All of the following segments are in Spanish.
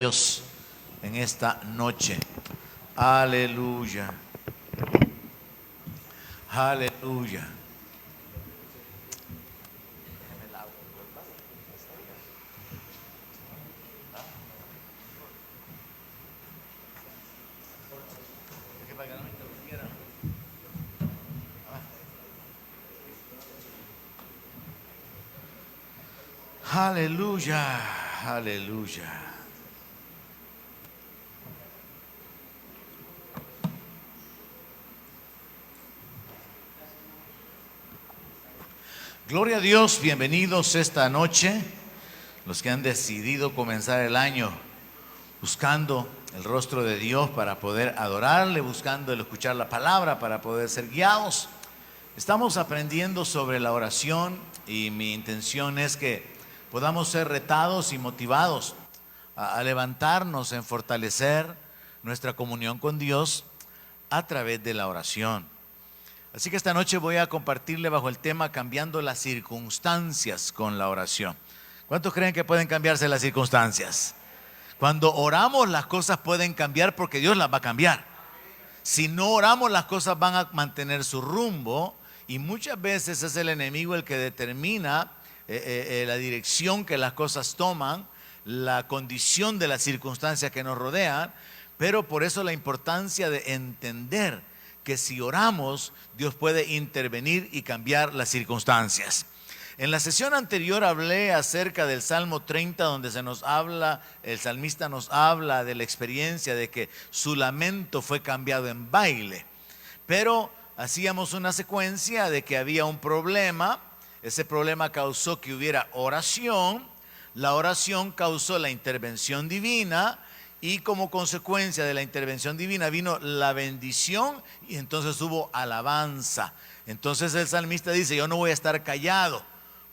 Dios en esta noche. Aleluya. Aleluya. Aleluya. Aleluya. Gloria a Dios, bienvenidos esta noche, los que han decidido comenzar el año buscando el rostro de Dios para poder adorarle, buscando el escuchar la palabra para poder ser guiados. Estamos aprendiendo sobre la oración y mi intención es que podamos ser retados y motivados a levantarnos en fortalecer nuestra comunión con Dios a través de la oración. Así que esta noche voy a compartirle bajo el tema cambiando las circunstancias con la oración. ¿Cuántos creen que pueden cambiarse las circunstancias? Cuando oramos las cosas pueden cambiar porque Dios las va a cambiar. Si no oramos las cosas van a mantener su rumbo y muchas veces es el enemigo el que determina la dirección que las cosas toman, la condición de las circunstancias que nos rodean, pero por eso la importancia de entender que si oramos, Dios puede intervenir y cambiar las circunstancias. En la sesión anterior hablé acerca del Salmo 30, donde el salmista nos habla de la experiencia de que su lamento fue cambiado en baile. Pero hacíamos una secuencia de que había un problema, ese problema causó que hubiera oración, la oración causó la intervención divina, y como consecuencia de la intervención divina vino la bendición y entonces hubo alabanza. Entonces el salmista dice: yo no voy a estar callado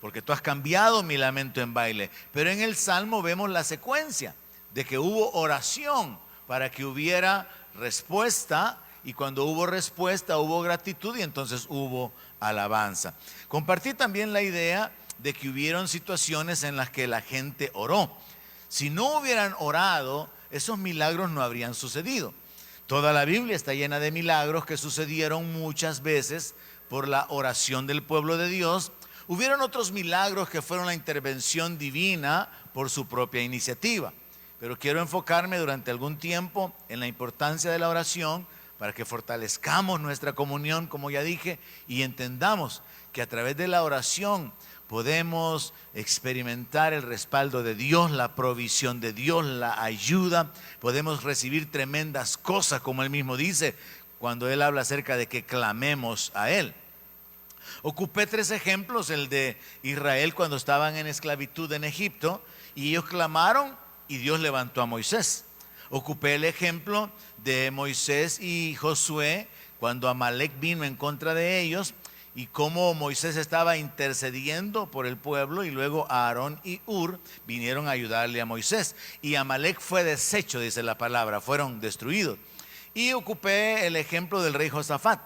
porque tú has cambiado mi lamento en baile. Pero en el Salmo vemos la secuencia de que hubo oración para que hubiera respuesta, y cuando hubo respuesta hubo gratitud y entonces hubo alabanza. Compartí también la idea de que hubieron situaciones en las que la gente oró. Si no hubieran orado, esos milagros no habrían sucedido. Toda la Biblia está llena de milagros que sucedieron muchas veces por la oración del pueblo de Dios. Hubieron otros milagros que fueron la intervención divina por su propia iniciativa. Pero quiero enfocarme durante algún tiempo en la importancia de la oración para que fortalezcamos nuestra comunión, como ya dije, y entendamos que a través de la oración podemos experimentar el respaldo de Dios, la provisión de Dios, la ayuda. Podemos recibir tremendas cosas, como Él mismo dice, cuando Él habla acerca de que clamemos a Él. Ocupé 3 ejemplos: el de Israel cuando estaban en esclavitud en Egipto, y ellos clamaron y Dios levantó a Moisés. Ocupé el ejemplo de Moisés y Josué cuando Amalek vino en contra de ellos, y cómo Moisés estaba intercediendo por el pueblo, y luego Aarón y Hur vinieron a ayudarle a Moisés. Y Amalek fue deshecho, dice la palabra, fueron destruidos. Y ocupé el ejemplo del rey Josafat,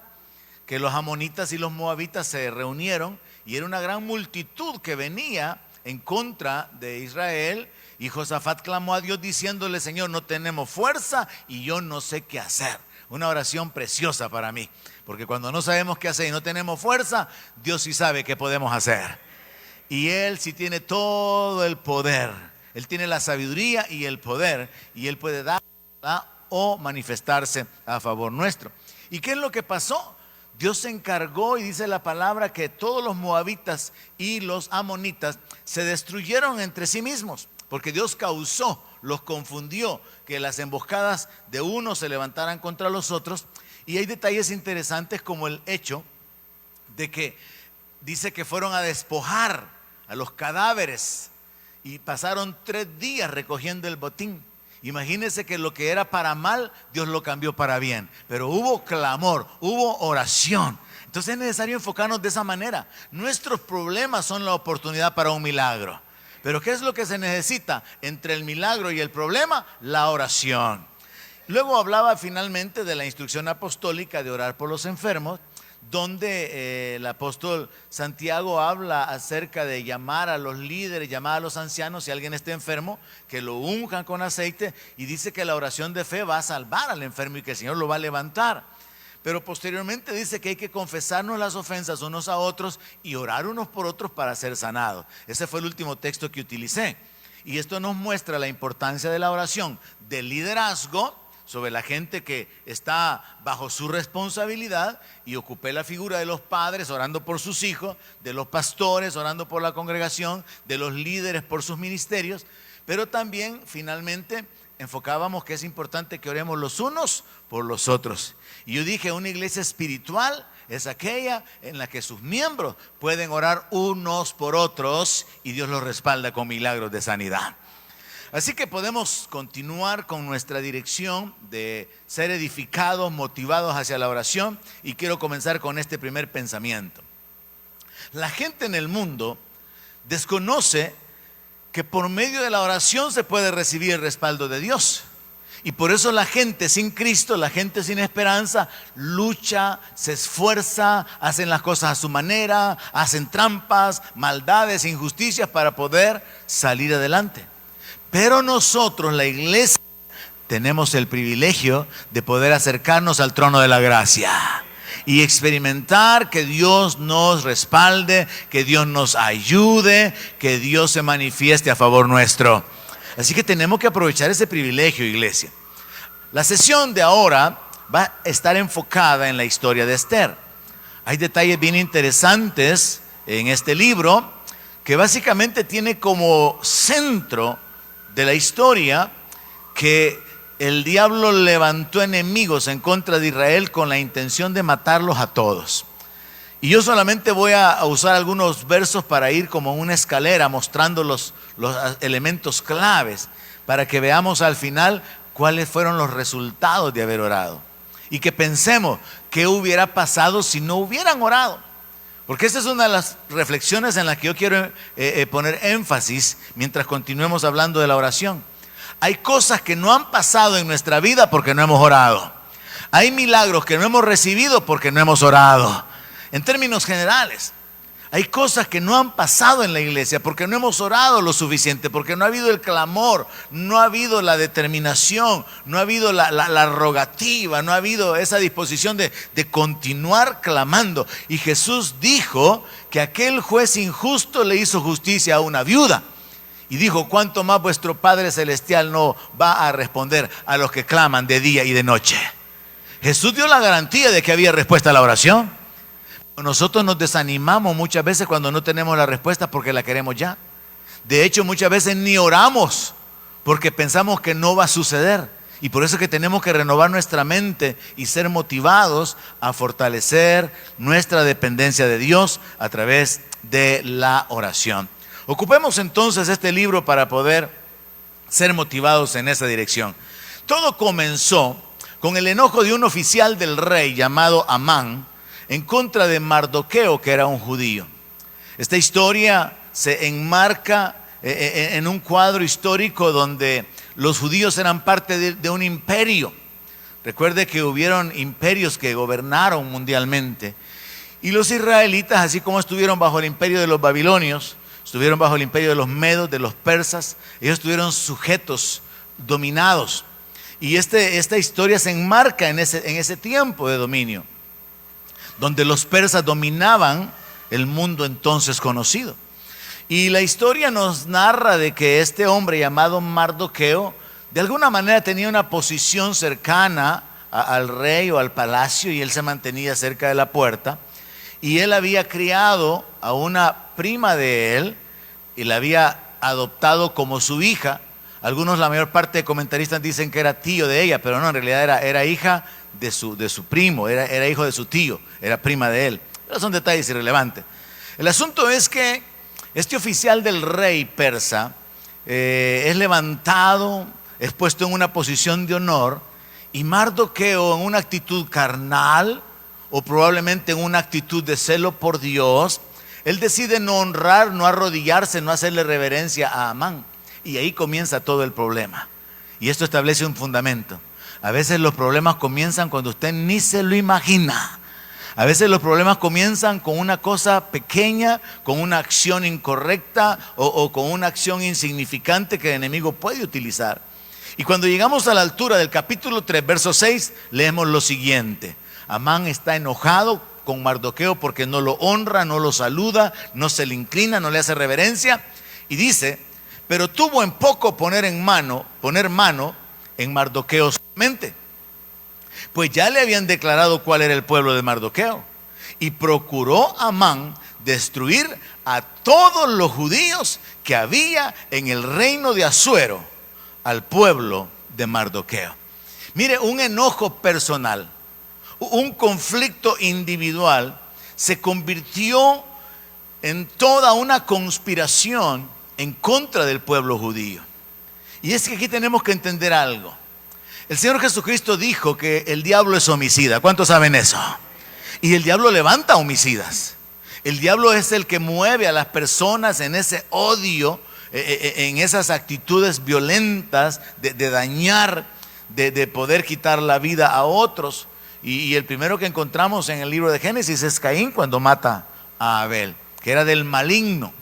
que los amonitas y los moabitas se reunieron y era una gran multitud que venía en contra de Israel. Y Josafat clamó a Dios diciéndole: Señor, no tenemos fuerza y yo no sé qué hacer. Una oración preciosa para mí, porque cuando no sabemos qué hacer y no tenemos fuerza, Dios sí sabe qué podemos hacer. Y Él sí tiene todo el poder. Él tiene la sabiduría y el poder, y Él puede dar o manifestarse a favor nuestro. ¿Y qué es lo que pasó? Dios se encargó, y dice la palabra, que todos los moabitas y los amonitas se destruyeron entre sí mismos, porque Dios causó, los confundió, que las emboscadas de unos se levantaran contra los otros. Y hay detalles interesantes, como el hecho de que dice que fueron a despojar a los cadáveres y pasaron 3 días recogiendo el botín. Imagínense que lo que era para mal, Dios lo cambió para bien. Pero hubo clamor, hubo oración. Entonces es necesario enfocarnos de esa manera. Nuestros problemas son la oportunidad para un milagro. Pero ¿qué es lo que se necesita entre el milagro y el problema? La oración. Luego hablaba finalmente de la instrucción apostólica de orar por los enfermos, donde el apóstol Santiago habla acerca de llamar a los líderes, llamar a los ancianos, si alguien está enfermo, que lo unjan con aceite, y dice que la oración de fe va a salvar al enfermo y que el Señor lo va a levantar. Pero posteriormente dice que hay que confesarnos las ofensas unos a otros y orar unos por otros para ser sanados. Ese fue el último texto que utilicé. Y esto nos muestra la importancia de la oración, del liderazgo sobre la gente que está bajo su responsabilidad, y ocupé la figura de los padres orando por sus hijos, de los pastores orando por la congregación, de los líderes por sus ministerios, pero también finalmente enfocábamos que es importante que oremos los unos por los otros. Y yo dije, una iglesia espiritual es aquella en la que sus miembros pueden orar unos por otros y Dios los respalda con milagros de sanidad. Así que podemos continuar con nuestra dirección de ser edificados, motivados hacia la oración, y quiero comenzar con este primer pensamiento. La gente en el mundo desconoce que por medio de la oración se puede recibir el respaldo de Dios. Y por eso la gente sin Cristo, la gente sin esperanza, lucha, se esfuerza, hacen las cosas a su manera, hacen trampas, maldades, injusticias para poder salir adelante. Pero nosotros, la iglesia, tenemos el privilegio de poder acercarnos al trono de la gracia y experimentar que Dios nos respalde, que Dios nos ayude, que Dios se manifieste a favor nuestro. Así que tenemos que aprovechar ese privilegio, iglesia. La sesión de ahora va a estar enfocada en la historia de Esther. Hay detalles bien interesantes en este libro que básicamente tiene como centro de la historia que el diablo levantó enemigos en contra de Israel con la intención de matarlos a todos. Y yo solamente voy a usar algunos versos para ir como en una escalera mostrando los elementos claves, para que veamos al final cuáles fueron los resultados de haber orado y que pensemos qué hubiera pasado si no hubieran orado. Porque esta es una de las reflexiones en las que yo quiero poner énfasis mientras continuemos hablando de la oración. Hay cosas que no han pasado en nuestra vida porque no hemos orado. Hay milagros que no hemos recibido porque no hemos orado. En términos generales, hay cosas que no han pasado en la iglesia porque no hemos orado lo suficiente, porque no ha habido el clamor, no ha habido la determinación, no ha habido la rogativa, no ha habido esa disposición de continuar clamando. Y Jesús dijo que aquel juez injusto le hizo justicia a una viuda. Y dijo, ¿cuánto más vuestro Padre Celestial no va a responder a los que claman de día y de noche? Jesús dio la garantía de que había respuesta a la oración. Nosotros nos desanimamos muchas veces cuando no tenemos la respuesta porque la queremos ya. De hecho, muchas veces ni oramos porque pensamos que no va a suceder. Y por eso es que tenemos que renovar nuestra mente y ser motivados a fortalecer nuestra dependencia de Dios a través de la oración. Ocupemos entonces este libro para poder ser motivados en esa dirección. Todo comenzó con el enojo de un oficial del rey llamado Amán en contra de Mardoqueo, que era un judío. Esta historia se enmarca en un cuadro histórico donde los judíos eran parte de un imperio. Recuerde que hubieron imperios que gobernaron mundialmente. Y los israelitas, así como estuvieron bajo el imperio de los babilonios, estuvieron bajo el imperio de los medos, de los persas, ellos estuvieron sujetos, dominados. Y esta historia se enmarca en ese tiempo de dominio, donde los persas dominaban el mundo entonces conocido. Y la historia nos narra de que este hombre llamado Mardoqueo de alguna manera tenía una posición cercana al rey o al palacio, y él se mantenía cerca de la puerta, y él había criado a una prima de él y la había adoptado como su hija. Algunos, la mayor parte de comentaristas dicen que era tío de ella, pero no, en realidad era hija de su primo, era hijo de su tío, era prima de él. Pero son detalles irrelevantes. El asunto es que este oficial del rey persa es levantado, es puesto en una posición de honor, y Mardoqueo, en una actitud carnal o probablemente en una actitud de celo por Dios, él decide no honrar, no arrodillarse, no hacerle reverencia a Amán. Y ahí comienza todo el problema. Y esto establece un fundamento. A veces los problemas comienzan cuando usted ni se lo imagina. A veces los problemas comienzan con una cosa pequeña, con una acción incorrecta o con una acción insignificante que el enemigo puede utilizar. Y cuando llegamos a la altura del capítulo 3, verso 6, leemos lo siguiente. Amán está enojado con Mardoqueo porque no lo honra, no lo saluda, no se le inclina, no le hace reverencia. Y dice, pero tuvo en poco poner mano en Mardoqueo solamente, pues ya le habían declarado cuál era el pueblo de Mardoqueo. Y procuró Amán destruir a todos los judíos que había en el reino de Asuero, al pueblo de Mardoqueo. Mire, un enojo personal, un conflicto individual se convirtió en toda una conspiración en contra del pueblo judío. Y es que aquí tenemos que entender algo. El Señor Jesucristo dijo que el diablo es homicida. ¿Cuántos saben eso? Y el diablo levanta homicidas. El diablo es el que mueve a las personas en ese odio, en esas actitudes violentas de dañar, de poder quitar la vida a otros. Y el primero que encontramos en el libro de Génesis es Caín, cuando mata a Abel, que era del maligno,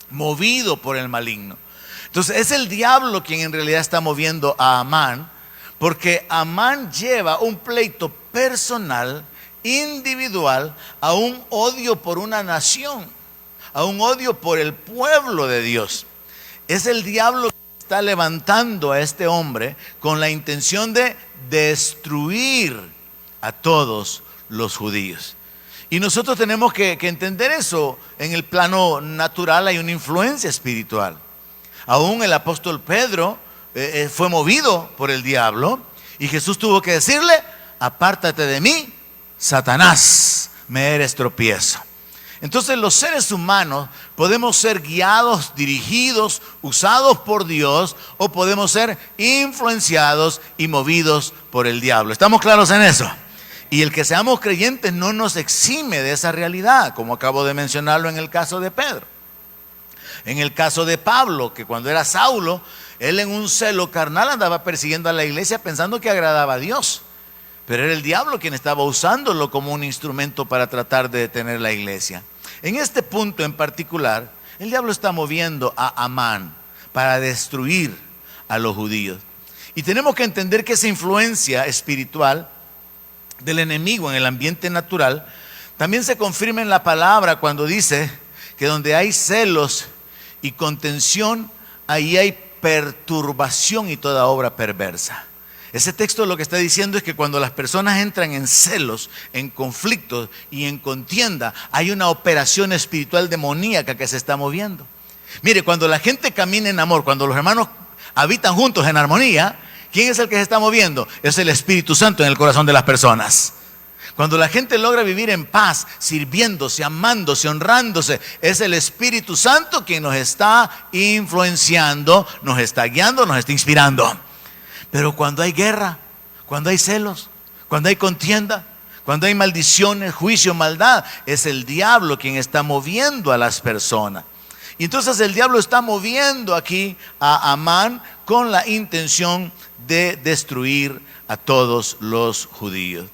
movido por el maligno. Entonces es el diablo quien en realidad está moviendo a Amán, porque Amán lleva un pleito personal, individual, a un odio por una nación, a un odio por el pueblo de Dios. Es el diablo que está levantando a este hombre con la intención de destruir a todos los judíos. Y nosotros tenemos que entender eso. En el plano natural hay una influencia espiritual. Aún el apóstol Pedro fue movido por el diablo, y Jesús tuvo que decirle: apártate de mí, Satanás, me eres tropiezo. Entonces los seres humanos podemos ser guiados, dirigidos, usados por Dios, o podemos ser influenciados y movidos por el diablo. ¿Estamos claros en eso? Y el que seamos creyentes no nos exime de esa realidad, como acabo de mencionarlo en el caso de Pedro. En el caso de Pablo, que cuando era Saulo, él en un celo carnal andaba persiguiendo a la iglesia pensando que agradaba a Dios. Pero era el diablo quien estaba usándolo como un instrumento para tratar de detener la iglesia. En este punto en particular, el diablo está moviendo a Amán para destruir a los judíos. Y tenemos que entender que esa influencia espiritual del enemigo en el ambiente natural también se confirma en la palabra cuando dice que donde hay celos y contención, ahí hay perturbación y toda obra perversa. Ese texto lo que está diciendo es que cuando las personas entran en celos, en conflictos y en contienda, hay una operación espiritual demoníaca que se está moviendo. Mire, cuando la gente camina en amor, cuando los hermanos habitan juntos en armonía, ¿quién es el que se está moviendo? Es el Espíritu Santo en el corazón de las personas. Cuando la gente logra vivir en paz, sirviéndose, amándose, honrándose, es el Espíritu Santo quien nos está influenciando, nos está guiando, nos está inspirando. Pero cuando hay guerra, cuando hay celos, cuando hay contienda, cuando hay maldiciones, juicio, maldad, es el diablo quien está moviendo a las personas. Y entonces el diablo está moviendo aquí a Amán con la intención de destruir a todos los judíos.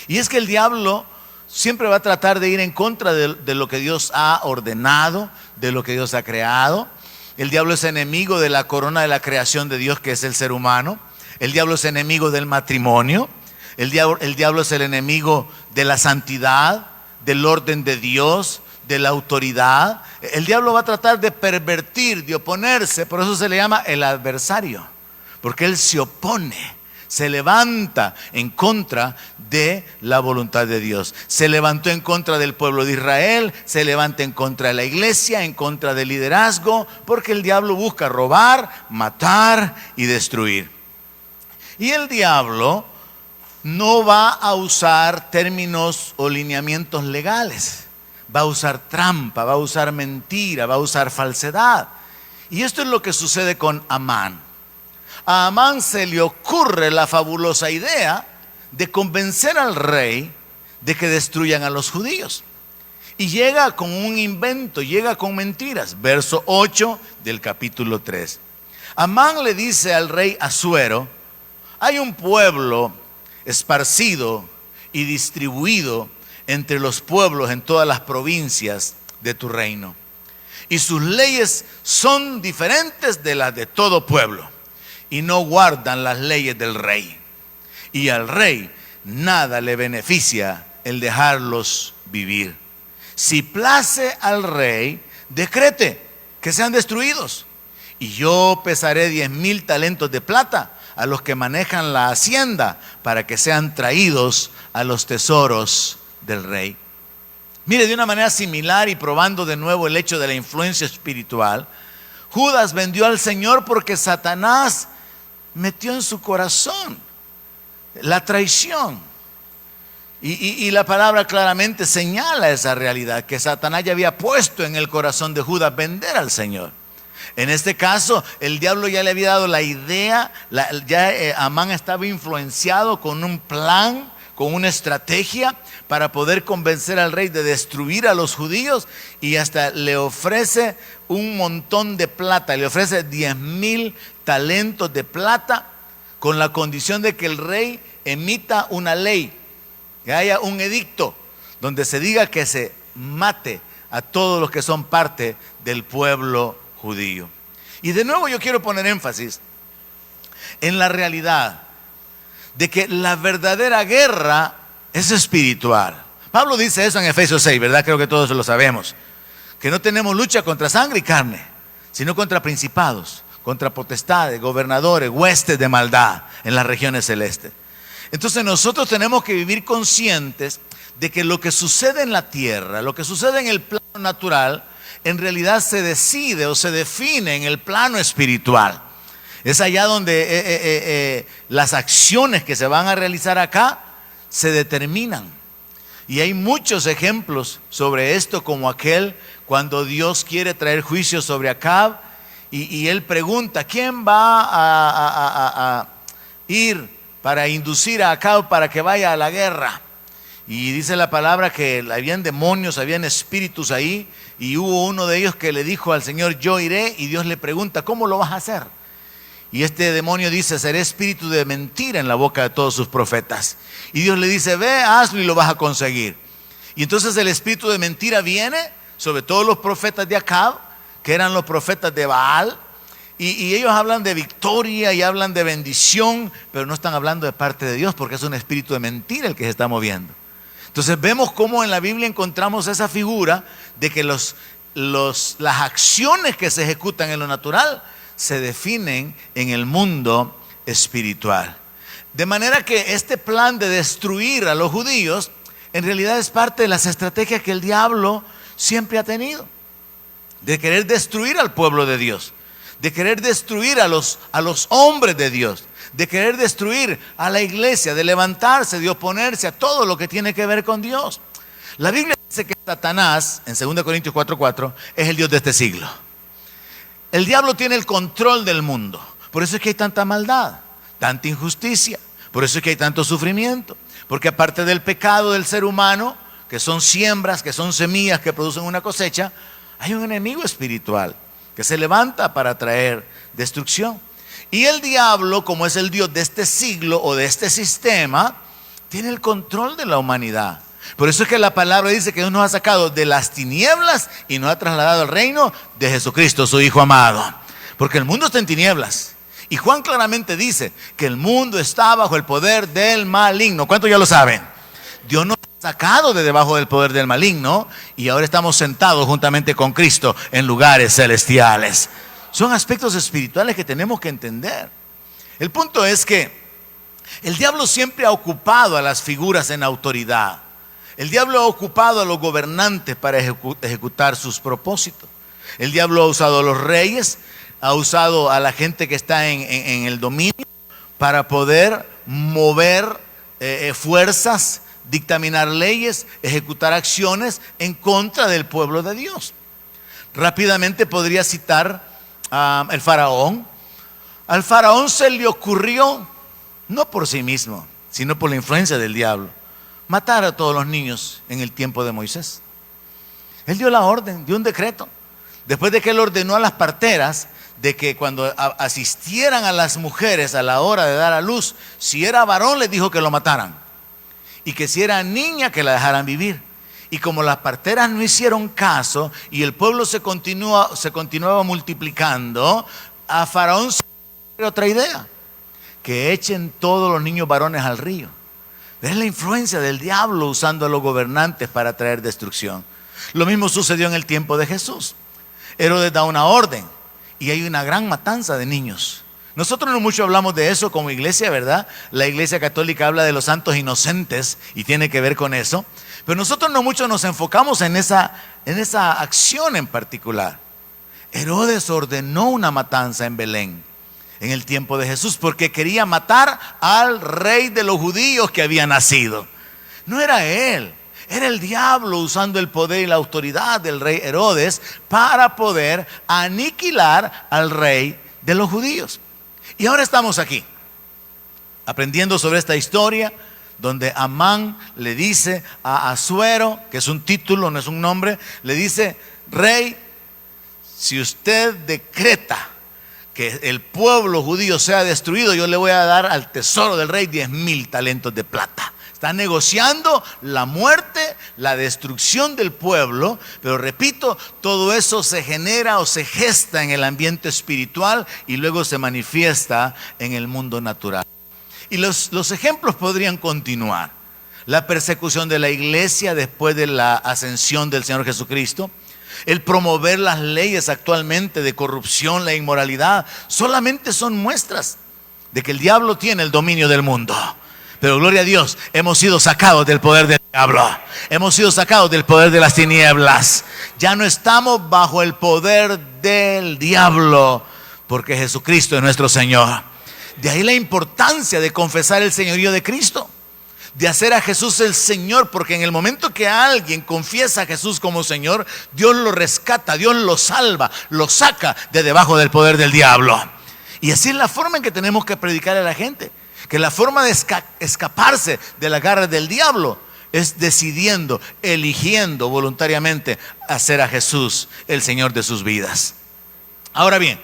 Y es que el diablo siempre va a tratar de ir en contra de lo que Dios ha ordenado, de lo que Dios ha creado. El diablo es enemigo de la corona de la creación de Dios, que es el ser humano. El diablo es enemigo del matrimonio. El diablo es el enemigo de la santidad, del orden de Dios, de la autoridad. El diablo va a tratar de pervertir, de oponerse. Por eso se le llama el adversario, porque él se opone, se levanta en contra de la voluntad de Dios. Se levantó en contra del pueblo de Israel, se levanta en contra de la iglesia, en contra del liderazgo, porque el diablo busca robar, matar y destruir. Y el diablo no va a usar términos o lineamientos legales. Va a usar trampa, va a usar mentira, va a usar falsedad. Y esto es lo que sucede con Amán. A Amán se le ocurre la fabulosa idea de convencer al rey de que destruyan a los judíos. Y llega con un invento, llega con mentiras. Verso 8 del capítulo 3. Amán le dice al rey Asuero: hay un pueblo esparcido y distribuido entre los pueblos en todas las provincias de tu reino. Y sus leyes son diferentes de las de todo pueblo, y no guardan las leyes del rey. Y al rey nada le beneficia el dejarlos vivir. Si place al rey, decrete que sean destruidos. Y yo pesaré 10,000 talentos de plata a los que manejan la hacienda para que sean traídos a los tesoros del rey. Mire, de una manera similar y probando de nuevo el hecho de la influencia espiritual, Judas vendió al Señor porque Satanás metió en su corazón la traición. Y la palabra claramente señala esa realidad, que Satanás ya había puesto en el corazón de Judas vender al Señor. En este caso, el diablo ya le había dado la idea, Amán estaba influenciado con un plan, con una estrategia para poder convencer al rey de destruir a los judíos, y hasta le ofrece un montón de plata, le ofrece 10,000 talentos de plata con la condición de que el rey emita una ley, que haya un edicto donde se diga que se mate a todos los que son parte del pueblo judío. Y de nuevo yo quiero poner énfasis en la realidad de que la verdadera guerra es espiritual. Pablo dice eso en Efesios 6, ¿verdad? Creo que todos lo sabemos, que no tenemos lucha contra sangre y carne, sino contra principados, contra potestades, gobernadores, huestes de maldad en las regiones celestes. Entonces nosotros tenemos que vivir conscientes de que lo que sucede en la tierra, lo que sucede en el plano natural, en realidad se decide o se define en el plano espiritual. Es allá donde las acciones que se van a realizar acá se determinan. Y hay muchos ejemplos sobre esto, como aquel cuando Dios quiere traer juicio sobre Acab, y él pregunta: ¿quién va a ir para inducir a Acab para que vaya a la guerra? Y dice la palabra que habían demonios, habían espíritus ahí, y hubo uno de ellos que le dijo al Señor: yo iré. Y Dios le pregunta: ¿cómo lo vas a hacer? Y este demonio dice: seré espíritu de mentira en la boca de todos sus profetas. Y Dios le dice: ve, hazlo y lo vas a conseguir. Y entonces el espíritu de mentira viene sobre todos los profetas de Acab, que eran los profetas de Baal, y ellos hablan de victoria y hablan de bendición, pero no están hablando de parte de Dios, porque es un espíritu de mentira el que se está moviendo. Entonces vemos cómo en la Biblia encontramos esa figura de que las acciones que se ejecutan en lo natural se definen en el mundo espiritual. De manera que este plan de destruir a los judíos en realidad es parte de las estrategias que el diablo siempre ha tenido, de querer destruir al pueblo de Dios, de querer destruir a los hombres de Dios, de querer destruir a la iglesia, de levantarse, de oponerse a todo lo que tiene que ver con Dios. La Biblia dice que Satanás, en 2 Corintios 4:4, es el Dios de este siglo. El diablo tiene el control del mundo. Por eso es que hay tanta maldad, tanta injusticia. Por eso es que hay tanto sufrimiento. Porque aparte del pecado del ser humano, que son siembras, que son semillas que producen una cosecha, hay un enemigo espiritual que se levanta para traer destrucción. Y el diablo, como es el Dios de este siglo o de este sistema, tiene el control de la humanidad. Por eso es que la palabra dice que Dios nos ha sacado de las tinieblas y nos ha trasladado al reino de Jesucristo, su Hijo amado. Porque el mundo está en tinieblas. Y Juan claramente dice que el mundo está bajo el poder del maligno. ¿Cuántos ya lo saben? Dios nos ha sacado de debajo del poder del maligno y ahora estamos sentados juntamente con Cristo en lugares celestiales. Son aspectos espirituales que tenemos que entender. El punto es que el diablo siempre ha ocupado a las figuras en autoridad. El diablo ha ocupado a los gobernantes para ejecutar sus propósitos. El diablo ha usado a los reyes, ha usado a la gente que está en el dominio para poder mover fuerzas, dictaminar leyes, ejecutar acciones en contra del pueblo de Dios. Rápidamente podría citar el faraón. Al faraón se le ocurrió, no por sí mismo, sino por la influencia del diablo, matar a todos los niños en el tiempo de Moisés. Él dio la orden, dio un decreto. Después de que él ordenó a las parteras de que cuando asistieran a las mujeres a la hora de dar a luz, si era varón les dijo que lo mataran. y que si era niña que la dejaran vivir. Y como las parteras no hicieron caso y el pueblo se continuaba multiplicando, a Faraón se le ocurrió otra idea: que echen todos los niños varones al río. Es la influencia del diablo usando a los gobernantes para traer destrucción. Lo mismo sucedió en el tiempo de Jesús. Herodes da una orden y hay una gran matanza de niños. Nosotros no mucho hablamos de eso como iglesia, ¿verdad? La iglesia católica habla de los santos inocentes y tiene que ver con eso. Pero nosotros no mucho nos enfocamos en esa acción en particular. Herodes ordenó una matanza en Belén en el tiempo de Jesús porque quería matar al rey de los judíos que había nacido. No era él, era el diablo usando el poder y la autoridad del rey Herodes para poder aniquilar al rey de los judíos. Y ahora estamos aquí, aprendiendo sobre esta historia donde Amán le dice a Asuero, que es un título, no es un nombre, le dice: rey, si usted decreta que el pueblo judío sea destruido, yo le voy a dar al tesoro del rey 10,000 talentos de plata. Está negociando la muerte, la destrucción del pueblo, pero repito, todo eso se genera o se gesta en el ambiente espiritual y luego se manifiesta en el mundo natural. Y los ejemplos podrían continuar. La persecución de la iglesia después de la ascensión del Señor Jesucristo, el promover las leyes actualmente de corrupción, la inmoralidad, solamente son muestras de que el diablo tiene el dominio del mundo. Pero gloria a Dios, hemos sido sacados del poder del diablo. Hemos sido sacados del poder de las tinieblas. Ya no estamos bajo el poder del diablo, porque Jesucristo es nuestro Señor. De ahí la importancia de confesar el señorío de Cristo, de hacer a Jesús el Señor, porque en el momento que alguien confiesa a Jesús como Señor, Dios lo rescata, Dios lo salva, lo saca de debajo del poder del diablo. Y así es la forma en que tenemos que predicar a la gente, que la forma de escaparse de la garra del diablo es decidiendo, eligiendo voluntariamente hacer a Jesús el Señor de sus vidas. Ahora bien,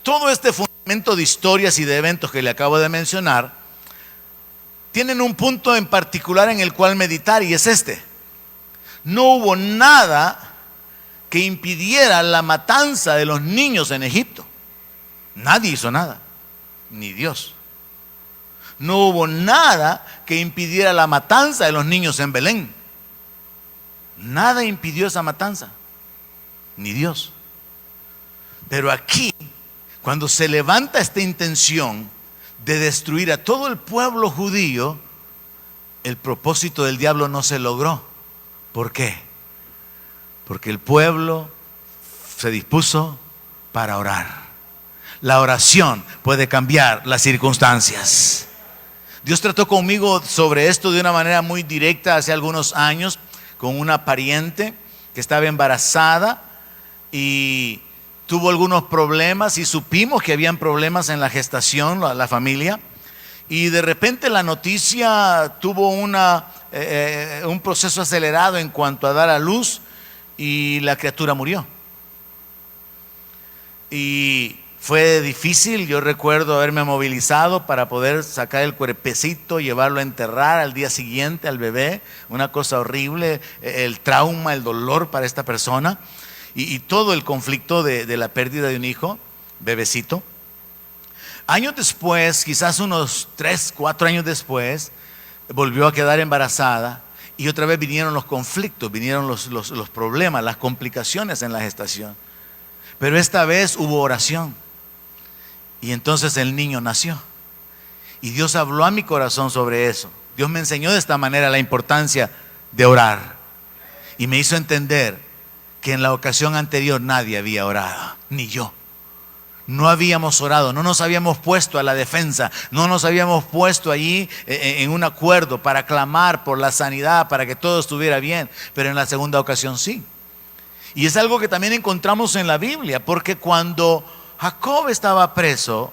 todo este fundamento de historias y de eventos que le acabo de mencionar tienen un punto en particular en el cual meditar, y es este: no hubo nada que impidiera la matanza de los niños en Egipto. Nadie hizo nada, ni Dios. No hubo nada que impidiera la matanza de los niños en Belén. Nada impidió esa matanza, ni Dios. Pero aquí, cuando se levanta esta intención de destruir a todo el pueblo judío, el propósito del diablo no se logró. ¿Por qué? Porque el pueblo se dispuso para orar. La oración puede cambiar las circunstancias. Dios trató conmigo sobre esto de una manera muy directa hace algunos años con una pariente que estaba embarazada y tuvo algunos problemas, y supimos que habían problemas en la gestación, la familia, y de repente la noticia tuvo un proceso acelerado en cuanto a dar a luz, y la criatura murió. Y fue difícil. Yo recuerdo haberme movilizado para poder sacar el cuerpecito, llevarlo a enterrar al día siguiente al bebé, una cosa horrible, el trauma, el dolor para esta persona. Y todo el conflicto de la pérdida de un hijo, bebecito. Años después, quizás unos 3, 4 años después, volvió a quedar embarazada, y otra vez vinieron los conflictos, vinieron los problemas, las complicaciones en la gestación. Pero esta vez hubo oración, y entonces el niño nació. Y Dios habló a mi corazón sobre eso. Dios me enseñó de esta manera la importancia de orar, y me hizo entender que en la ocasión anterior nadie había orado, ni yo. No habíamos orado, no nos habíamos puesto a la defensa, no nos habíamos puesto allí en un acuerdo para clamar por la sanidad, para que todo estuviera bien. Pero en la segunda ocasión sí. Y es algo que también encontramos en la Biblia, porque cuando Jacobo estaba preso,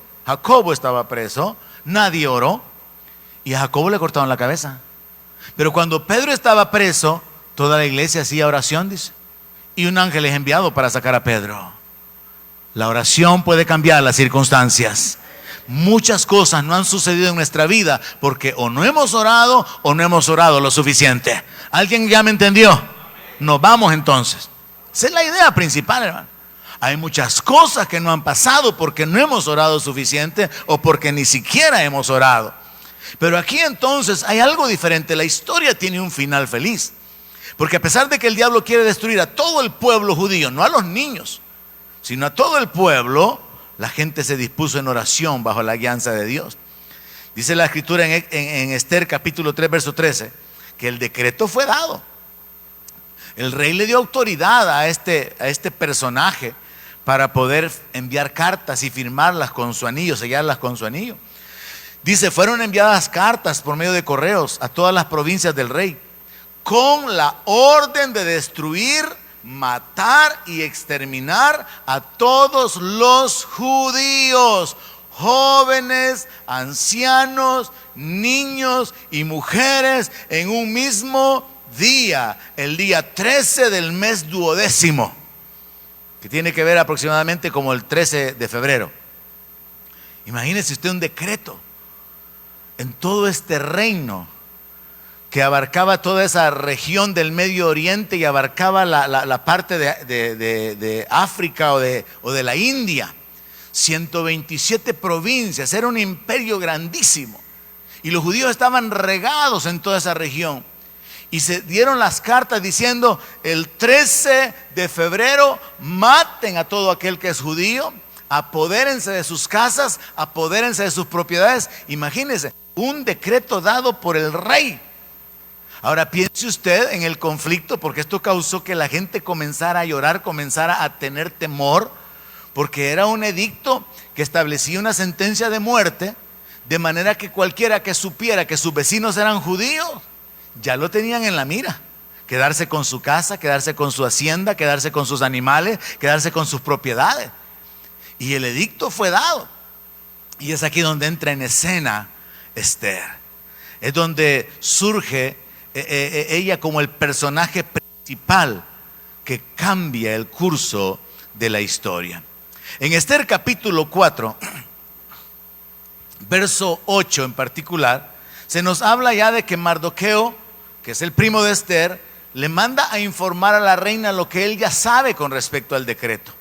nadie oró, y a Jacobo le cortaron la cabeza. Pero cuando Pedro estaba preso, toda la iglesia hacía oración, dice. Y un ángel es enviado para sacar a Pedro. La oración puede cambiar las circunstancias. muchas cosas no han sucedido en nuestra vida porque o no hemos orado o no hemos orado lo suficiente. ¿Alguien ya me entendió? Nos vamos entonces. Esa es la idea principal, hermano. Hay muchas cosas que no han pasado porque no hemos orado suficiente o porque ni siquiera hemos orado. Pero aquí entonces hay algo diferente. La historia tiene un final feliz. Porque a pesar de que el diablo quiere destruir a todo el pueblo judío, no a los niños, sino a todo el pueblo, la gente se dispuso en oración bajo la guianza de Dios. Dice la escritura en Esther capítulo 3 verso 13 que el decreto fue dado. El rey le dio autoridad a este personaje para poder enviar cartas y firmarlas con su anillo, sellarlas con su anillo. Dice, fueron enviadas cartas por medio de correos a todas las provincias del rey con la orden de destruir, matar y exterminar a todos los judíos, jóvenes, ancianos, niños y mujeres en un mismo día, el día 13 del mes 12º, que tiene que ver aproximadamente como el 13 de febrero. Imagínese usted un decreto en todo este reino que abarcaba toda esa región del Medio Oriente y abarcaba la parte de África o de la India. 127 provincias, era un imperio grandísimo. Y los judíos estaban regados en toda esa región. Y se dieron las cartas diciendo, el 13 de febrero maten a todo aquel que es judío, apodérense de sus casas, apodérense de sus propiedades. Imagínense, un decreto dado por el rey. Ahora piense usted en el conflicto, porque esto causó que la gente comenzara a llorar, comenzara a tener temor, porque era un edicto que establecía una sentencia de muerte, de manera que cualquiera que supiera que sus vecinos eran judíos, ya lo tenían en la mira. Quedarse con su casa, quedarse con su hacienda, quedarse con sus animales, quedarse con sus propiedades. Y el edicto fue dado. Y es aquí donde entra en escena Esther. Es donde surge ella como el personaje principal que cambia el curso de la historia. En Esther capítulo 4, verso 8 en particular, se nos habla ya de que Mardoqueo, que es el primo de Esther, le manda a informar a la reina lo que él ya sabe con respecto al decreto.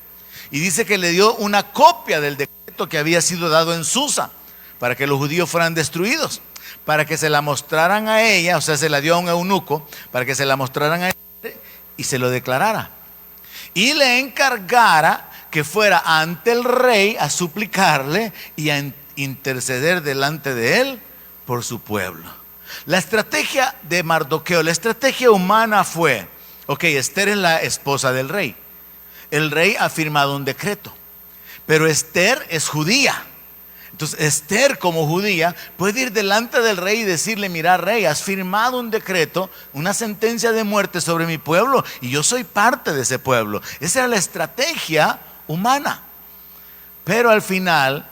Y dice que le dio una copia del decreto que había sido dado en Susa para que los judíos fueran destruidos, para que se la mostraran a ella, o sea, se la dio a un eunuco, para que se la mostraran a ella y se lo declarara. Y le encargara que fuera ante el rey a suplicarle y a interceder delante de él por su pueblo. La estrategia de Mardoqueo, la estrategia humana fue, ok, Esther es la esposa del rey. El rey ha firmado un decreto, pero Esther es judía. Entonces Esther como judía puede ir delante del rey y decirle, mira rey, has firmado un decreto, una sentencia de muerte sobre mi pueblo y yo soy parte de ese pueblo. Esa era la estrategia humana. Pero al final,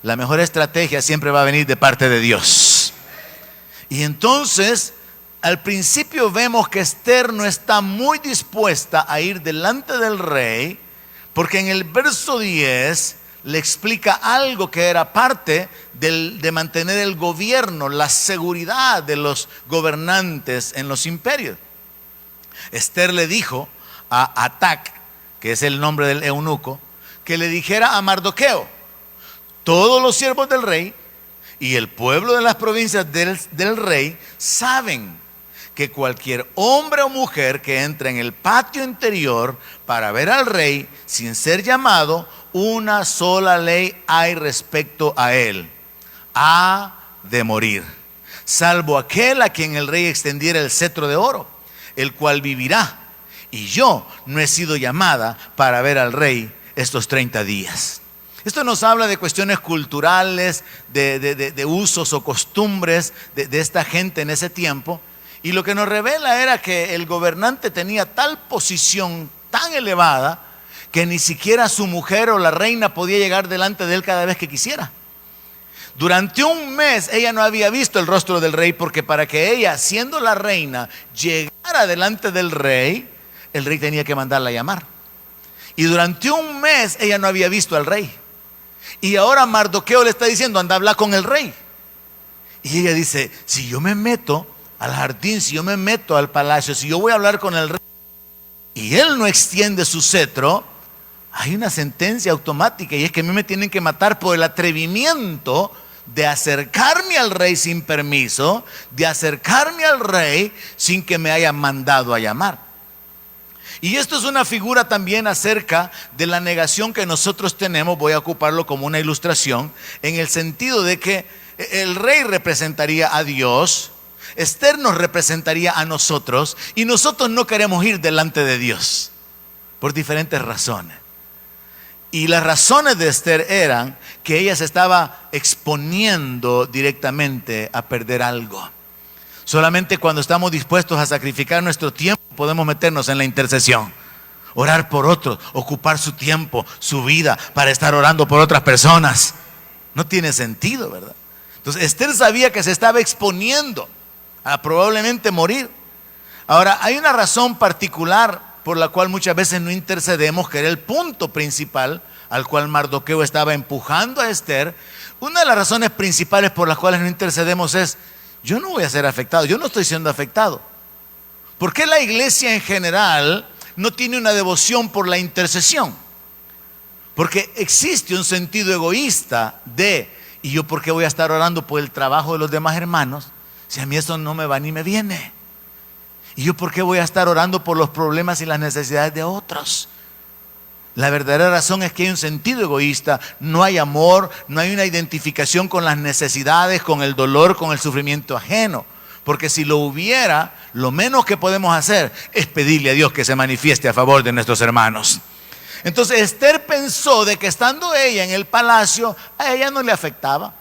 la mejor estrategia siempre va a venir de parte de Dios. Y entonces, al principio vemos que Esther no está muy dispuesta a ir delante del rey, porque en el verso 10 le explica algo que era parte de mantener el gobierno, la seguridad de los gobernantes en los imperios. Esther le dijo a Atac, que es el nombre del eunuco, que le dijera a Mardoqueo, todos los siervos del rey y el pueblo de las provincias del rey saben que cualquier hombre o mujer que entre en el patio interior para ver al rey sin ser llamado, una sola ley hay respecto a él: ha de morir, salvo aquel a quien el rey extendiera el cetro de oro, el cual vivirá. Y yo no he sido llamada para ver al rey estos 30 días. Esto nos habla de cuestiones culturales, de usos o costumbres de esta gente en ese tiempo. Y lo que nos revela era que el gobernante tenía tal posición tan elevada que ni siquiera su mujer o la reina podía llegar delante de él cada vez que quisiera. Durante un mes ella no había visto el rostro del rey, porque para que ella, siendo la reina, llegara delante del rey, el rey tenía que mandarla a llamar. Y durante un mes ella no había visto al rey. Y ahora Mardoqueo le está diciendo, anda a hablar con el rey. Y ella dice, si yo me meto al jardín, si yo me meto al palacio, si yo voy a hablar con el rey y él no extiende su cetro, hay una sentencia automática, y es que a mí me tienen que matar por el atrevimiento de acercarme al rey sin permiso, de acercarme al rey sin que me hayan mandado a llamar. Y esto es una figura también acerca de la negación que nosotros tenemos. Voy a ocuparlo como una ilustración, en el sentido de que el rey representaría a Dios, Esther nos representaría a nosotros, y nosotros no queremos ir delante de Dios por diferentes razones. Y las razones de Esther eran que ella se estaba exponiendo directamente a perder algo. Solamente cuando estamos dispuestos a sacrificar nuestro tiempo podemos meternos en la intercesión, orar por otros, ocupar su tiempo, su vida para estar orando por otras personas. No tiene sentido, ¿verdad? Entonces Esther sabía que se estaba exponiendo a probablemente morir. Ahora, hay una razón particular por la cual muchas veces no intercedemos, que era el punto principal al cual Mardoqueo estaba empujando a Esther. Una de las razones principales por las cuales no intercedemos es: yo no voy a ser afectado, yo no estoy siendo afectado. ¿Por qué la iglesia en general no tiene una devoción por la intercesión? Porque existe un sentido egoísta de: ¿y yo por qué voy a estar orando por el trabajo de los demás hermanos si a mí eso no me va ni me viene? ¿Y yo por qué voy a estar orando por los problemas y las necesidades de otros? La verdadera razón es que hay un sentido egoísta, no hay amor, no hay una identificación con las necesidades, con el dolor, con el sufrimiento ajeno. Porque si lo hubiera, lo menos que podemos hacer es pedirle a Dios que se manifieste a favor de nuestros hermanos. Entonces Esther pensó de que estando ella en el palacio, a ella no le afectaba.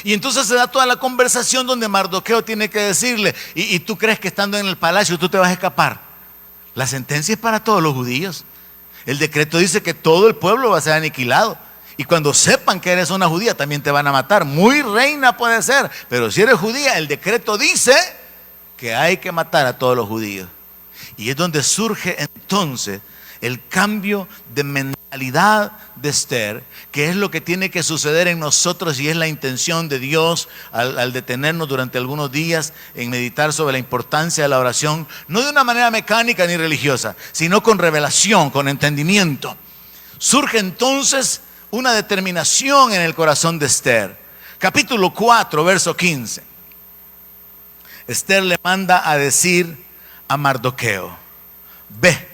Y entonces se da toda la conversación donde Mardoqueo tiene que decirle: ¿Y tú crees que estando en el palacio tú te vas a escapar? La sentencia es para todos los judíos. El decreto dice que todo el pueblo va a ser aniquilado. Y cuando sepan que eres una judía, también te van a matar. Muy reina puede ser, pero si eres judía, el decreto dice que hay que matar a todos los judíos. Y es donde surge entonces el cambio de mentalidad de Esther, que es lo que tiene que suceder en nosotros, y es la intención de Dios al detenernos durante algunos días en meditar sobre la importancia de la oración, no de una manera mecánica ni religiosa, sino con revelación, con entendimiento. Surge entonces una determinación en el corazón de Esther. Capítulo 4, verso 15. Esther le manda a decir a Mardoqueo: ve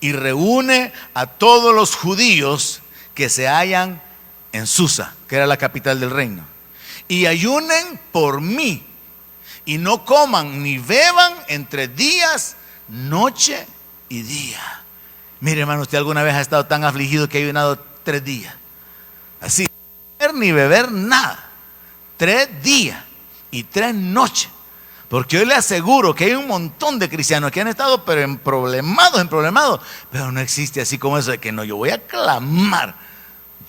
y reúne a todos los judíos que se hallan en Susa, que era la capital del reino, y ayunen por mí, y no coman ni beban entre días, noche y día. Mire, hermano, ¿usted alguna vez ha estado tan afligido que ha ayunado 3 días? Así, ni comer ni beber nada, 3 días y 3 noches. Porque yo le aseguro que hay un montón de cristianos que han estado pero emproblemados, pero no existe así como eso de que no, yo voy a clamar,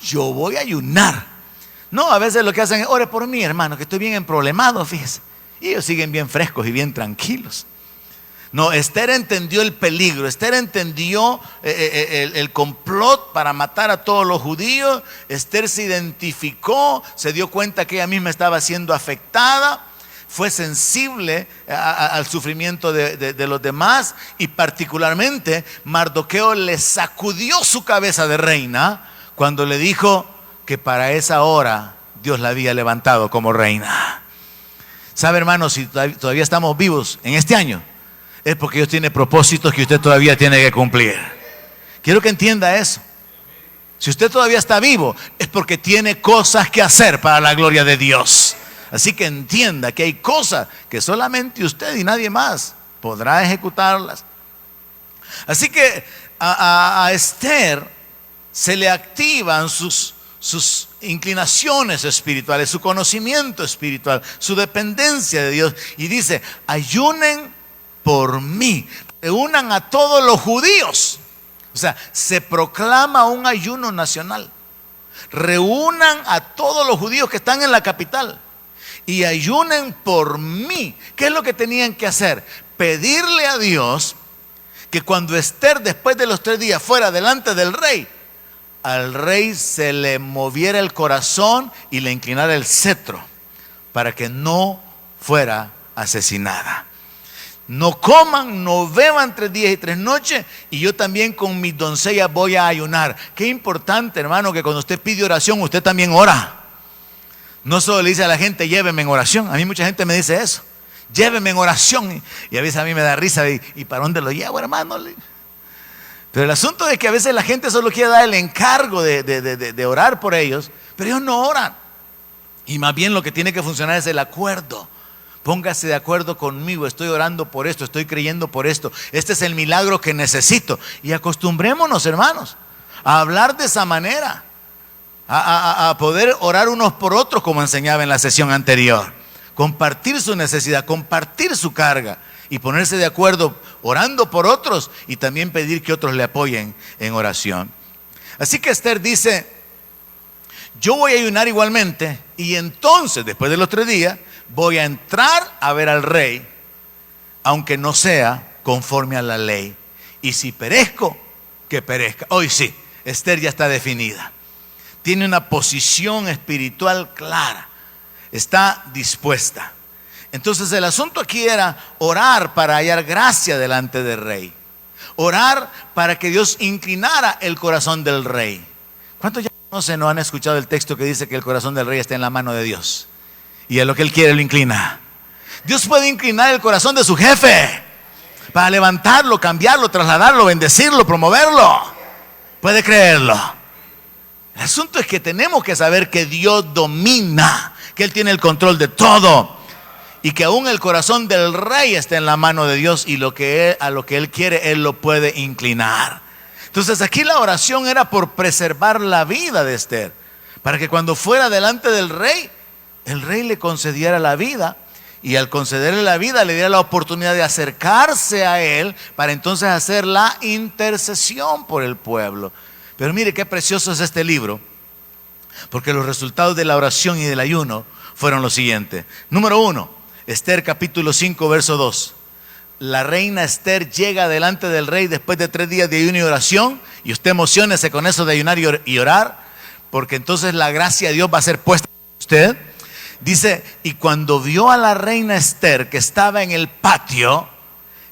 yo voy a ayunar. No, a veces lo que hacen es: ore por mí, hermano, que estoy bien emproblemado, fíjese. Y ellos siguen bien frescos y bien tranquilos. No, Esther entendió el peligro, Esther entendió el complot para matar a todos los judíos. Esther se identificó, se dio cuenta que ella misma estaba siendo afectada. Fue sensible al sufrimiento de los demás, y particularmente Mardoqueo le sacudió su cabeza de reina cuando le dijo que para esa hora Dios la había levantado como reina. ¿Sabe, hermano? Si todavía estamos vivos en este año, es porque Dios tiene propósitos que usted todavía tiene que cumplir. Quiero que entienda eso. Si usted todavía está vivo, es porque tiene cosas que hacer para la gloria de Dios. Así que entienda que hay cosas que solamente usted y nadie más podrá ejecutarlas. Así que a Esther se le activan sus inclinaciones espirituales, su conocimiento espiritual, su dependencia de Dios. Y dice: ayunen por mí, reúnan a todos los judíos. O sea, se proclama un ayuno nacional. Reúnan a todos los judíos que están en la capital y ayunen por mí. ¿Qué es lo que tenían que hacer? Pedirle a Dios que cuando Esther, después de los 3 días, fuera delante del rey, al rey se le moviera el corazón y le inclinara el cetro para que no fuera asesinada. No coman, no beban 3 días y 3 noches, y yo también con mis doncellas voy a ayunar. Qué importante, hermano, que cuando usted pide oración, usted también ora. No solo le dice a la gente, lléveme en oración. A mí mucha gente me dice eso, lléveme en oración. Y a veces a mí me da risa, ¿y para dónde lo llevo, hermano? Pero el asunto es que a veces la gente solo quiere dar el encargo de orar por ellos, pero ellos no oran. Y más bien lo que tiene que funcionar es el acuerdo. Póngase de acuerdo conmigo, estoy orando por esto, estoy creyendo por esto. Este es el milagro que necesito. Y acostumbrémonos, hermanos, a hablar de esa manera, a poder orar unos por otros, como enseñaba en la sesión anterior. Compartir su necesidad, compartir su carga y ponerse de acuerdo orando por otros y también pedir que otros le apoyen en oración. Así que Esther dice, yo voy a ayunar igualmente, y entonces después de los 3 días voy a entrar a ver al rey, aunque no sea conforme a la ley. Y si perezco, que perezca. Hoy sí, Esther ya está definida. Tiene una posición espiritual clara. Está dispuesta. Entonces el asunto aquí era orar para hallar gracia delante del rey. Orar para que Dios inclinara el corazón del rey. ¿Cuántos ya no han escuchado el texto que dice que el corazón del rey está en la mano de Dios? Y a lo que Él quiere lo inclina. Dios puede inclinar el corazón de su jefe para levantarlo, cambiarlo, trasladarlo, bendecirlo, promoverlo. Puede creerlo. El asunto es que tenemos que saber que Dios domina, que Él tiene el control de todo, y que aún el corazón del rey está en la mano de Dios, y a lo que Él quiere, Él lo puede inclinar. Entonces aquí la oración era por preservar la vida de Esther, para que cuando fuera delante del rey, el rey le concediera la vida, y al concederle la vida le diera la oportunidad de acercarse a él para entonces hacer la intercesión por el pueblo. Pero mire qué precioso es este libro, porque los resultados de la oración y del ayuno fueron los siguientes. Número 1, Esther capítulo 5 verso 2. La reina Esther llega delante del rey después de 3 días de ayuno y oración, y usted emociónese con eso de ayunar y orar, porque entonces la gracia de Dios va a ser puesta en usted. Dice, y cuando vio a la reina Esther que estaba en el patio,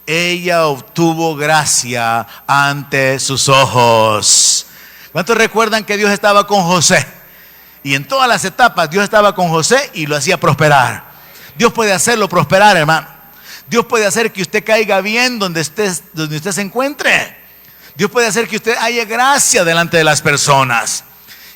ella obtuvo gracia ante sus ojos. ¿Cuántos recuerdan que Dios estaba con José? Y en todas las etapas Dios estaba con José y lo hacía prosperar. Dios puede hacerlo prosperar, hermano. Dios puede hacer que usted caiga bien donde usted se encuentre. Dios puede hacer que usted haya gracia delante de las personas.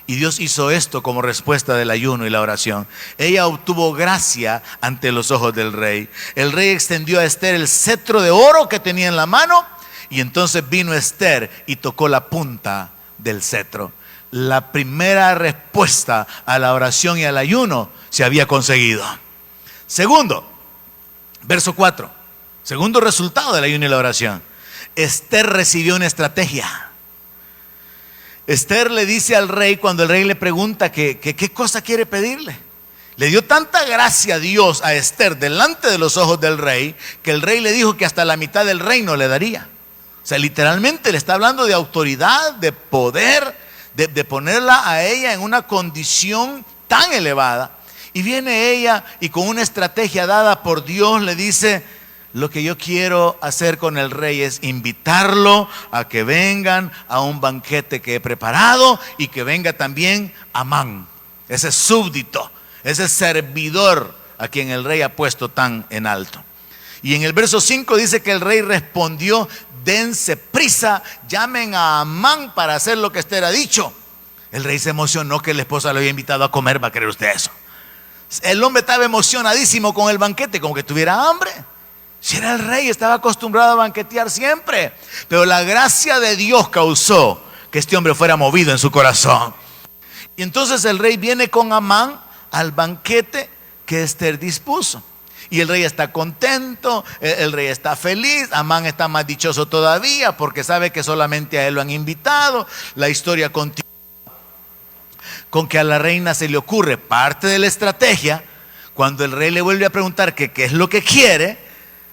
Y Dios hizo esto como respuesta del ayuno y la oración. Ella obtuvo gracia ante los ojos del rey. El rey extendió a Esther el cetro de oro que tenía en la mano, y entonces vino Esther y tocó la punta del cetro. La primera respuesta a la oración y al ayuno se había conseguido. Segundo, verso 4. Segundo resultado del ayuno y la oración. Esther recibió una estrategia. Esther le dice al rey, cuando el rey le pregunta qué cosa quiere pedirle, le dio tanta gracia a Dios a Esther delante de los ojos del rey, que el rey le dijo que hasta la mitad del reino le daría. O sea, literalmente le está hablando de autoridad, de poder, de ponerla a ella en una condición tan elevada. Y viene ella y con una estrategia dada por Dios le dice, lo que yo quiero hacer con el rey es invitarlo a que vengan a un banquete que he preparado, y que venga también Amán, ese súbdito, ese servidor a quien el rey ha puesto tan en alto. Y en el verso 5 dice que el rey respondió, dense prisa, llamen a Amán para hacer lo que Esther ha dicho. El rey se emocionó que la esposa lo había invitado a comer. ¿Va a creer usted eso? El hombre estaba emocionadísimo con el banquete, como que tuviera hambre. Si era el rey, estaba acostumbrado a banquetear siempre. Pero la gracia de Dios causó que este hombre fuera movido en su corazón. Y entonces el rey viene con Amán al banquete que Esther dispuso. Y el rey está contento, el rey está feliz. Amán está más dichoso todavía porque sabe que solamente a él lo han invitado. La historia continúa con que a la reina se le ocurre parte de la estrategia. Cuando el rey le vuelve a preguntar qué es lo que quiere,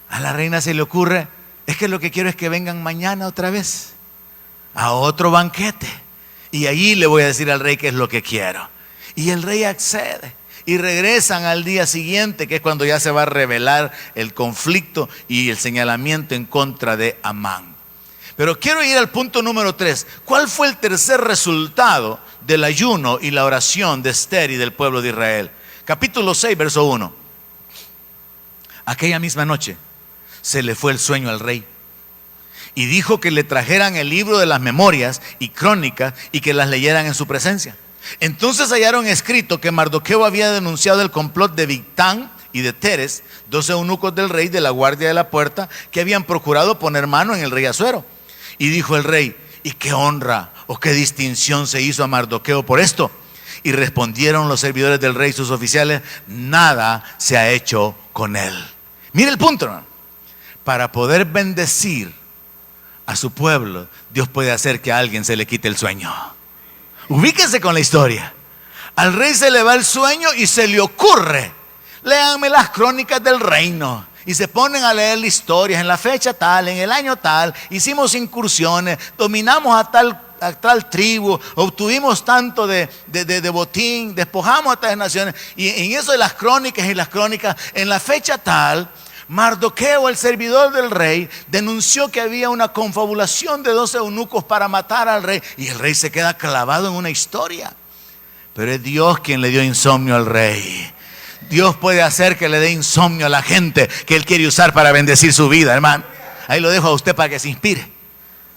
a la reina se le ocurre, es que lo que quiero es que vengan mañana otra vez a otro banquete y allí le voy a decir al rey qué es lo que quiero. Y el rey accede. Y regresan al día siguiente, que es cuando ya se va a revelar el conflicto y el señalamiento en contra de Amán. Pero quiero ir al punto número 3. ¿Cuál fue el tercer resultado del ayuno y la oración de Esther y del pueblo de Israel? Capítulo 6, verso 1. Aquella misma noche se le fue el sueño al rey y dijo que le trajeran el libro de las memorias y crónicas y que las leyeran en su presencia. Entonces hallaron escrito que Mardoqueo había denunciado el complot de Bigtán y de Teres, 2 eunucos del rey de la guardia de la puerta, que habían procurado poner mano en el rey Asuero. Y dijo el rey: ¿y qué honra o qué distinción se hizo a Mardoqueo por esto? Y respondieron los servidores del rey y sus oficiales: nada se ha hecho con él. Mire el punto, ¿no? Para poder bendecir a su pueblo, Dios puede hacer que a alguien se le quite el sueño. Ubíquense con la historia. Al rey se le va el sueño y se le ocurre: léanme las crónicas del reino. Y se ponen a leer la historia. En la fecha tal, en el año tal, hicimos incursiones, dominamos a tal tribu, obtuvimos tanto de botín, despojamos a tales naciones. Y en eso de las crónicas en la fecha tal, Mardoqueo, el servidor del rey, denunció que había una confabulación de 2 eunucos para matar al rey. Y el rey se queda clavado en una historia. Pero es Dios quien le dio insomnio al rey. Dios puede hacer que le dé insomnio a la gente que Él quiere usar para bendecir su vida, hermano. Ahí lo dejo a usted para que se inspire.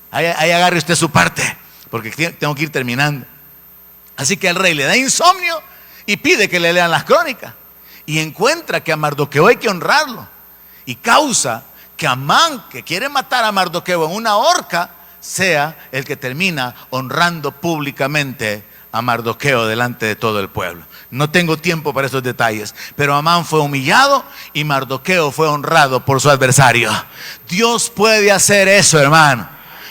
Ahí agarre usted su parte, porque tengo que ir terminando. Así que el rey le da insomnio y pide que le lean las crónicas. Y encuentra que a Mardoqueo hay que honrarlo. Y causa que Amán, que quiere matar a Mardoqueo en una horca, sea el que termina honrando públicamente a Mardoqueo delante de todo el pueblo. No tengo tiempo para esos detalles, pero Amán fue humillado y Mardoqueo fue honrado por su adversario. Dios puede hacer eso, hermano,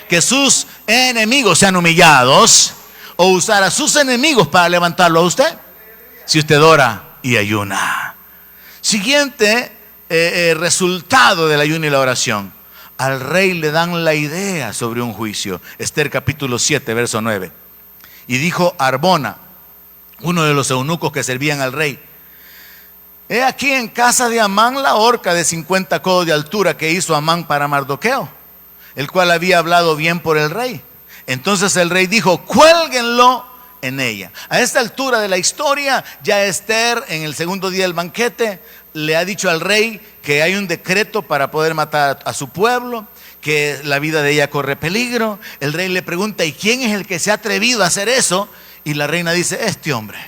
que sus enemigos sean humillados, o usar a sus enemigos para levantarlo a usted, si usted ora y ayuna. Siguiente resultado del ayuno y la oración: al rey le dan la idea sobre un juicio. Esther capítulo 7, verso 9. Y dijo Arbona, uno de los eunucos que servían al rey: he aquí en casa de Amán la horca de 50 codos de altura que hizo Amán para Mardoqueo, el cual había hablado bien por el rey. Entonces el rey dijo: cuélguenlo en ella. A esta altura de la historia, ya Esther, en el segundo día del banquete, le ha dicho al rey que hay un decreto para poder matar a su pueblo, que la vida de ella corre peligro. El rey le pregunta: ¿y quién es el que se ha atrevido a hacer eso? Y la reina dice: este hombre.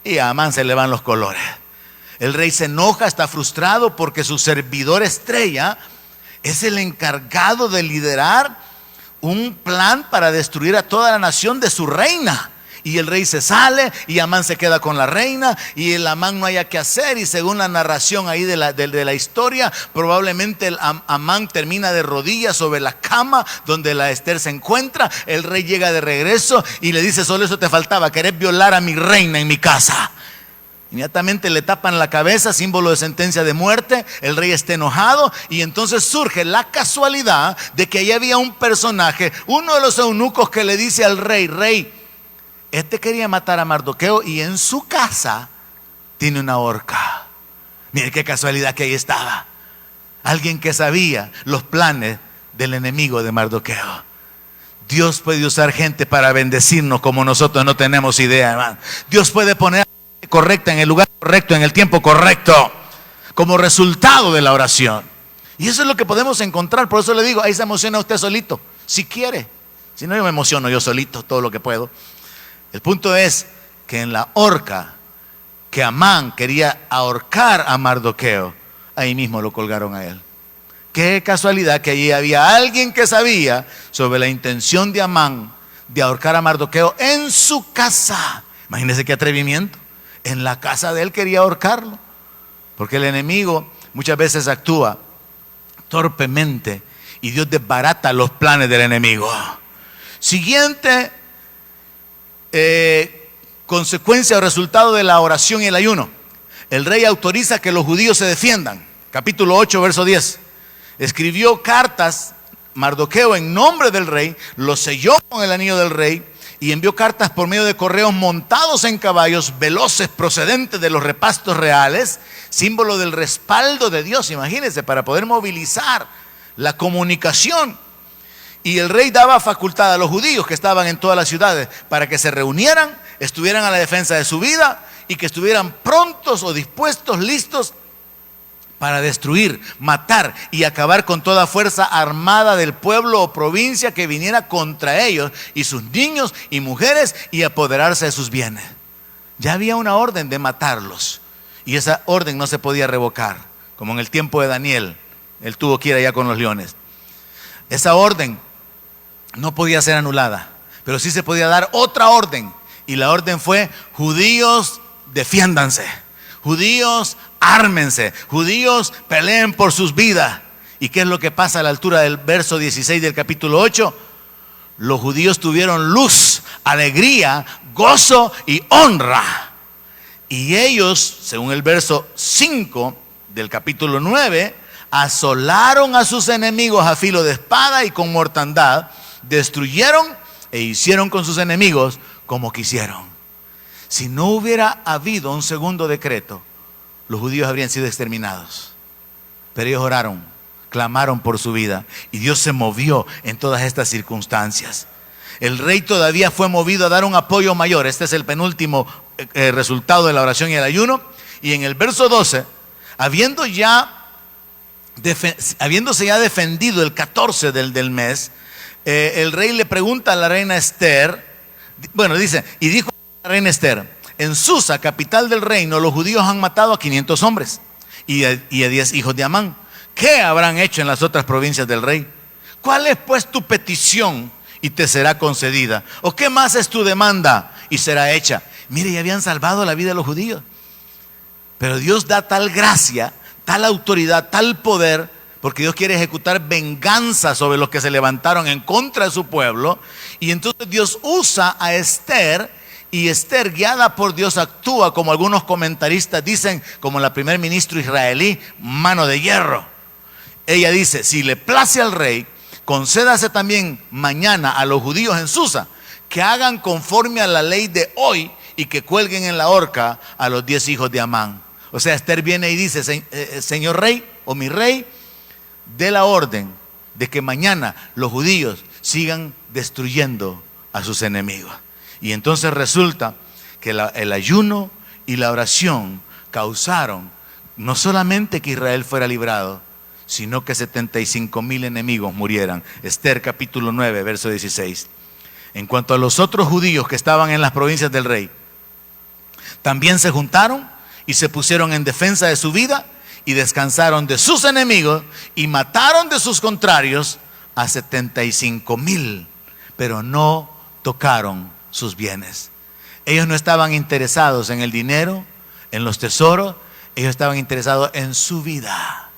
Y a Amán se le van los colores. El rey se enoja, está frustrado porque su servidor estrella es el encargado de liderar un plan para destruir a toda la nación de su reina. Y el rey se sale y Amán se queda con la reina, y el Amán no haya qué hacer. Y según la narración ahí de la historia, probablemente el Amán termina de rodillas sobre la cama donde la Esther se encuentra. El rey llega de regreso y le dice: solo eso te faltaba, querés violar a mi reina en mi casa. Inmediatamente le tapan la cabeza, símbolo de sentencia de muerte. El rey está enojado, y entonces surge la casualidad de que ahí había un personaje, uno de los eunucos, que le dice al rey: rey, este quería matar a Mardoqueo y en su casa tiene una horca. Mire qué casualidad que ahí estaba alguien que sabía los planes del enemigo de Mardoqueo. Dios puede usar gente para bendecirnos como nosotros no tenemos idea, hermano. Dios puede poner a la gente correcta en el lugar correcto, en el tiempo correcto, como resultado de la oración. Y eso es lo que podemos encontrar. Por eso le digo, ahí se emociona usted solito, si quiere. Si no, yo me emociono yo solito todo lo que puedo. El punto es que en la horca que Amán quería ahorcar a Mardoqueo, ahí mismo lo colgaron a él. Qué casualidad que allí había alguien que sabía sobre la intención de Amán de ahorcar a Mardoqueo en su casa. Imagínense qué atrevimiento. En la casa de él quería ahorcarlo, porque el enemigo muchas veces actúa torpemente y Dios desbarata los planes del enemigo. Siguiente consecuencia o resultado de la oración y el ayuno: el rey autoriza que los judíos se defiendan. Capítulo 8, verso 10. Escribió cartas Mardoqueo en nombre del rey, lo selló con el anillo del rey y envió cartas por medio de correos montados en caballos veloces procedentes de los repastos reales, símbolo del respaldo de Dios, imagínense, para poder movilizar la comunicación. Y el rey daba facultad a los judíos que estaban en todas las ciudades para que se reunieran, estuvieran a la defensa de su vida y que estuvieran prontos o dispuestos, listos para destruir, matar y acabar con toda fuerza armada del pueblo o provincia que viniera contra ellos y sus niños y mujeres, y apoderarse de sus bienes. Ya había una orden de matarlos, y esa orden no se podía revocar, como en el tiempo de Daniel. Él tuvo que ir allá con los leones. Esa orden no podía ser anulada, pero sí se podía dar otra orden, y la orden fue: judíos, defiéndanse. Judíos, ármense. Judíos, peleen por sus vidas. ¿Y qué es lo que pasa a la altura del verso 16 del capítulo 8? Los judíos tuvieron luz, alegría, gozo y honra. Y ellos, según el verso 5 del capítulo 9, asolaron a sus enemigos a filo de espada y con mortandad, destruyeron e hicieron con sus enemigos como quisieron. Si no hubiera habido un segundo decreto, los judíos habrían sido exterminados. Pero ellos oraron, clamaron por su vida, y Dios se movió en todas estas circunstancias. El rey todavía fue movido a dar un apoyo mayor. Este es el penúltimo resultado de la oración y el ayuno. Y en el verso 12, habiéndose ya defendido el 14 del mes, el rey le pregunta a la reina Esther. Bueno, dice: y dijo la reina Esther: en Susa, capital del reino, los judíos han matado a 500 hombres y a 10 hijos de Amán. ¿Qué habrán hecho en las otras provincias del rey? ¿Cuál es pues tu petición y te será concedida? ¿O qué más es tu demanda y será hecha? Mire, ya habían salvado la vida de los judíos, pero Dios da tal gracia, tal autoridad, tal poder, porque Dios quiere ejecutar venganza sobre los que se levantaron en contra de su pueblo. Y entonces Dios usa a Esther, y Esther, guiada por Dios, actúa, como algunos comentaristas dicen, como la primer ministro israelí, mano de hierro. Ella dice: si le place al rey, concédase también mañana a los judíos en Susa que hagan conforme a la ley de hoy y que cuelguen en la horca a los 10 hijos de Amán. O sea, Esther viene y dice: señor rey, o mi rey, dé la orden de que mañana los judíos sigan destruyendo a sus enemigos. Y entonces resulta que el ayuno y la oración causaron no solamente que Israel fuera librado, sino que 75,000 enemigos murieran. Esther capítulo 9, verso 16. En cuanto a los otros judíos que estaban en las provincias del rey, también se juntaron y se pusieron en defensa de su vida y descansaron de sus enemigos y mataron de sus contrarios a 75,000, pero no tocaron sus bienes. Ellos no estaban interesados en el dinero, en los tesoros. Ellos estaban interesados en su vida,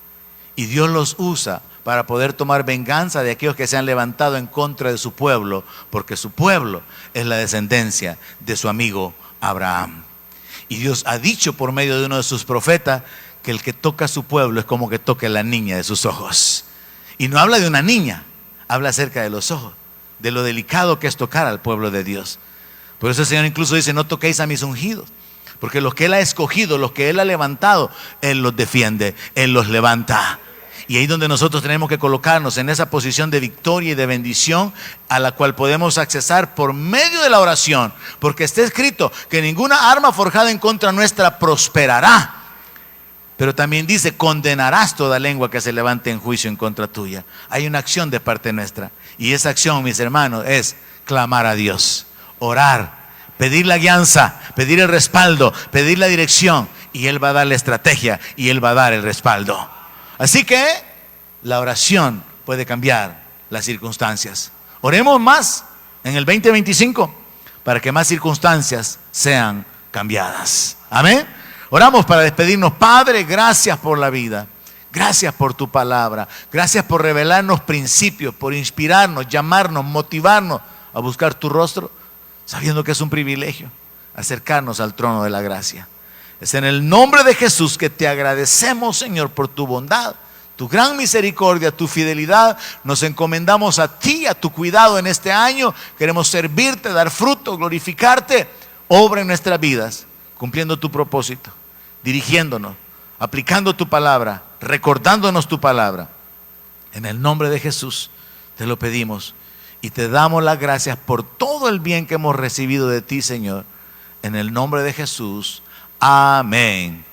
y Dios los usa para poder tomar venganza de aquellos que se han levantado en contra de su pueblo, porque su pueblo es la descendencia de su amigo Abraham. Y Dios ha dicho por medio de uno de sus profetas que el que toca a su pueblo es como que toque a la niña de sus ojos. Y no habla de una niña, habla acerca de los ojos, de lo delicado que es tocar al pueblo de Dios. Por eso el Señor incluso dice: no toquéis a mis ungidos, porque los que Él ha escogido, los que Él ha levantado, Él los defiende, Él los levanta. Y ahí es donde nosotros tenemos que colocarnos, en esa posición de victoria y de bendición, a la cual podemos accesar por medio de la oración, porque está escrito que ninguna arma forjada en contra nuestra prosperará. Pero también dice: condenarás toda lengua que se levante en juicio en contra tuya. Hay una acción de parte nuestra, y esa acción, mis hermanos, es clamar a Dios, orar, pedir la guianza, pedir el respaldo, pedir la dirección, y Él va a dar la estrategia y Él va a dar el respaldo. Así que la oración puede cambiar las circunstancias. Oremos más en el 2025 para que más circunstancias sean cambiadas. Amén. Oramos para despedirnos. Padre, gracias por la vida. Gracias por tu palabra. Gracias por revelarnos principios, por inspirarnos, llamarnos, motivarnos a buscar tu rostro, sabiendo que es un privilegio acercarnos al trono de la gracia. Es en el nombre de Jesús que te agradecemos, Señor, por tu bondad, tu gran misericordia, tu fidelidad. Nos encomendamos a ti, a tu cuidado en este año. Queremos servirte, dar fruto, glorificarte. Obra en nuestras vidas, cumpliendo tu propósito, dirigiéndonos, aplicando tu palabra, recordándonos tu palabra. En el nombre de Jesús te lo pedimos y te damos las gracias por todo el bien que hemos recibido de ti, Señor. En el nombre de Jesús. Amén.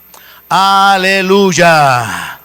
Aleluya.